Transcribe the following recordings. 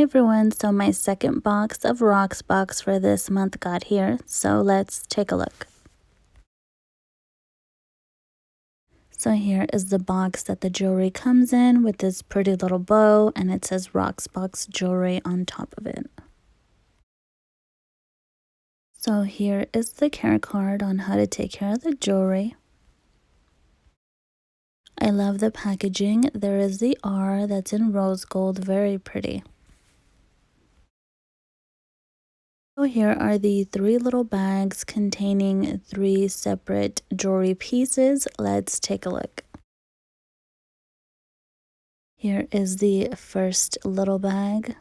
everyone, so my second box of RocksBox for this month got here, so let's take a look. So here is the box that the jewelry comes in with this pretty little bow, and it says RocksBox jewelry on top of it. So here is the care card on how to take care of the jewelry. I love the packaging. There is the R that's in rose gold, very pretty. So here are the 3 little bags containing 3 separate jewelry pieces. Let's take a look. Here is the first little bag.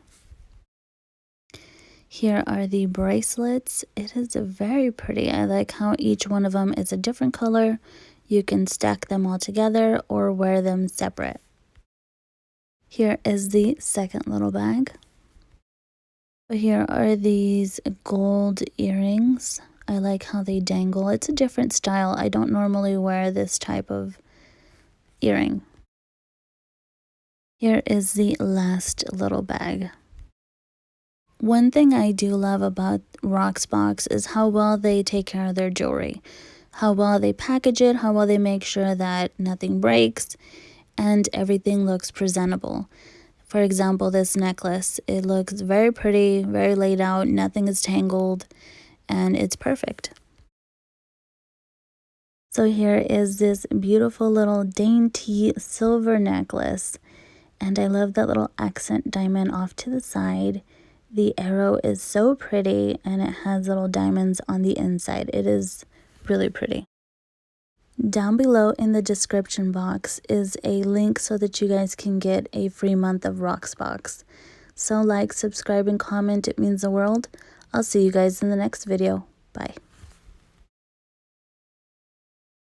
Here are the bracelets. It is very pretty. I like how each one of them is a different color. You can stack them all together or wear them separate. Here is the second little bag. Here are these gold earrings. I like how they dangle. It's a different style. I don't normally wear this type of earring. Here is the last little bag. One thing I do love about RocksBox is how well they take care of their jewelry. How well they package it, how well they make sure that nothing breaks and everything looks presentable. For example, this necklace, it looks very pretty, very laid out, nothing is tangled, and it's perfect. So here is this beautiful little dainty silver necklace, and I love that little accent diamond off to the side. The arrow is so pretty, and it has little diamonds on the inside. It is really pretty. Down below in the description box is a link so that you guys can get a free month of RocksBox. So like, subscribe, and comment. It means the world. I'll see you guys in the next video. Bye.